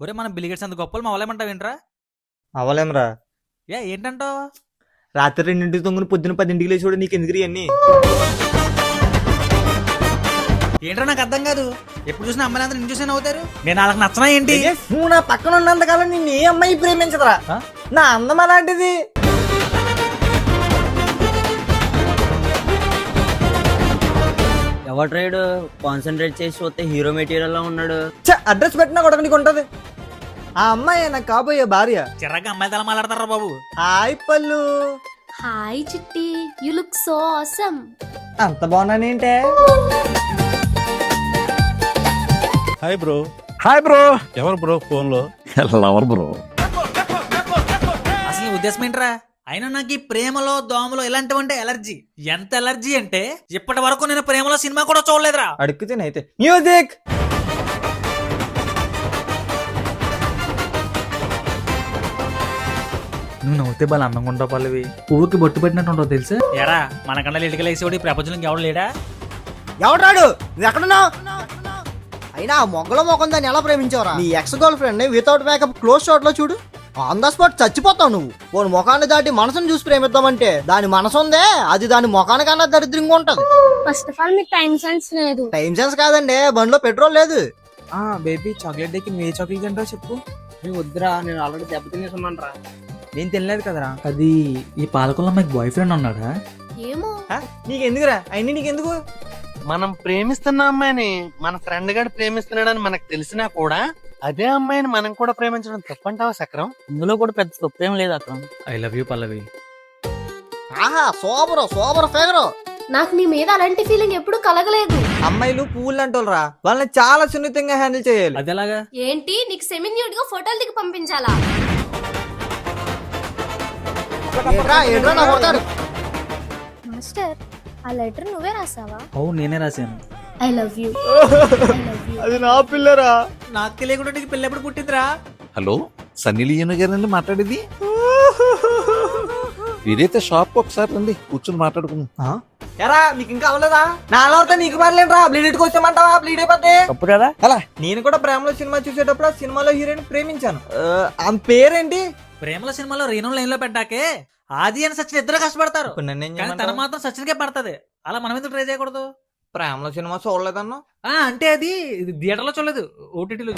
ఒరే మనం బిలిగెట్స్ అంత గొప్పలు మా అవలేమంటావు ఏంట్రా? అవలేంరా. ఏంటంటావు? రాత్రి 2 తొంగుని పొద్దున 10 లేచి చూడు, నీకు ఎందుకు అన్ని? ఏంట్రా నాకు అర్థం కాదు. ఎప్పుడు చూసినా అమ్మాయిలందరూ నిన్ను చూసే అవుతారు. నేను వాళ్ళకి నచ్చనా ఏంటి? నువ్వు నా పక్కన ఉన్నంతకాలం నిన్ను ఏ అమ్మాయి ప్రేమించదురా. నా అందం అలాంటిది. ఎవరు రైడు కాన్సన్ట్రేట్ చేసి చూస్తే హీరో మెటీరియల్ లో ఉన్నాడు. అడ్రస్ పెట్టినా కూడా నీకు ఉంటది. ఆ అమ్మాయి నాకు కాబోయే భార్య. చిరాగ్గా అమ్మాయిలు తల మాట్లాడతారా బాబు. Hi Pallu. Hi Chitti, you look so awesome. అంత బాగున్నానేంటే? Hi bro. Hi bro. ఎవరు బ్రో ఫోన్ లో? Lover bro. అసలు ఈ ఉద్దేశం ఏంట్రా? అయినా నాకు ఈ ప్రేమలో దోమలో ఇలాంటివంటే ఎలర్జీ. ఎంత ఎలర్జీ అంటే ఇప్పటి వరకు నేను ప్రేమలో సినిమా కూడా చూడలేదురా. అడుగుతేనైతే మ్యూజిక్. నువ్వు నవ్వుతే బాగా అందంగా ఉంటావు పల్లవి. పువ్వుకి బొట్టు పెట్టినట్టు ఉంటావు తెలుసు. ఎరా మనకన్నా లేటుకలేసేవాడు ఈ ప్రపంచంలో ఎవడు లేడా? ఎవడాడు? నువ్వు ఎక్కడున్నావు? అయినా ఆ మొగ్గల మొఖం దాన్ని ఎలా ప్రేమించావురా? నీ ఎక్స్ గర్ల్ ఫ్రెండ్ ని వితౌట్ మేకప్ క్లోజ్ షాట్ లో చూడు, ఆన్ ద స్పాట్ చచ్చిపోతావు నువ్వు. పోను ముఖాన్ని దాటి మనసును చూసి ప్రేమిద్దామంటే దాని మనసు ఉందే, అది దాని ముఖానికన్నా దరిద్రంగా ఉంటది. ఫస్ట్ ఆఫ్ ఆల్ మీకు టైం సెన్స్ లేదు. టైం సెన్స్ కాదండి, బండిలో పెట్రోల్ లేదు. బేబీ చాక్లెట్ డే కి ఏ చాక్లెట్ తింటావు చెప్పు. వద్దురా, నేను ఆల్రెడీ దెబ్బ తినేసున్నాను రా. నేను తినలేదు కదరా. అది ఈ పాలకుల్లో మీకు బాయ్ ఫ్రెండ్ ఉన్నాడా? ఏమో. నీకెందుకురా అయినా? నీకెందుకు? మనం ప్రేమిస్తున్న అమ్మాయిని మన ఫ్రెండ్ గారు ప్రేమిస్తున్నాడని మనకు తెలిసినా కూడా అదే అమ్మాయిని మనం కూడా ప్రేమించడం తప్పంటావా సక్రం? ఇందులో కూడా పెద్ద తప్పేం లేదు అక్కడ. ఐ లవ్ యూ పల్లవి. ఆహా, సూపర్ ఫిగర్. నాకు నీ మీద అలాంటి ఫీలింగ్ ఎప్పుడు కలగలేదు. అమ్మాయిలు పువ్వులు అంటోళ్ళరా, వాళ్ళని చాలా సున్నితంగా హ్యాండిల్ చేయాలి. అది ఎలాగా? ఏంటి నీకు సెమీ న్యూడ్ గా ఫోటోలు దిగి పంపించాలా? ఏడ్రా నా కొడతాడు. మాస్టర్, ఆ లెటర్ నువ్వే రాసావా? అవును నేనే రాశాను. I love you. అది నా పిల్లరా. నాకు తెలియకుండా నీకు పిల్ల ఎప్పుడు పుట్టిందిరా? హలో, సన్నీ లియోన్ గారండి మాట్లాడేది? ఇదైతే షాప్ ఒకసారి రండి, కూర్చొని మాట్లాడుకుందాం. ఎరా మీకు ఇంకా అవ్వలేదా? నా అలవారితో నీకు పర్లేదురా. బ్లీడ్ వచ్చామంటావా? బ్లీడ్ అయిపోతే తప్పు కదా. అలా నేను కూడా ప్రేమలో సినిమా చూసేటప్పుడు ఆ సినిమాలో హీరోయిన్ ప్రేమించాను. ఆమె పేరేంటి? ప్రేమల సినిమాలో రీను లైన్ లో పెట్టాకే ఆది అని సచిన్ ఇద్దరు కష్టపడతారు. ఇప్పుడు నన్ను ఏం కానీ తన చేయమంటావు? మాత్రం సచిన్కే పడుతుంది. అలా మనం ఎందుకు ట్రై చేయకూడదు? ప్రేమలో సినిమా చూడలేదన్నా. అంటే అది థియేటర్ లో చూడలేదు, ఓటీటీలో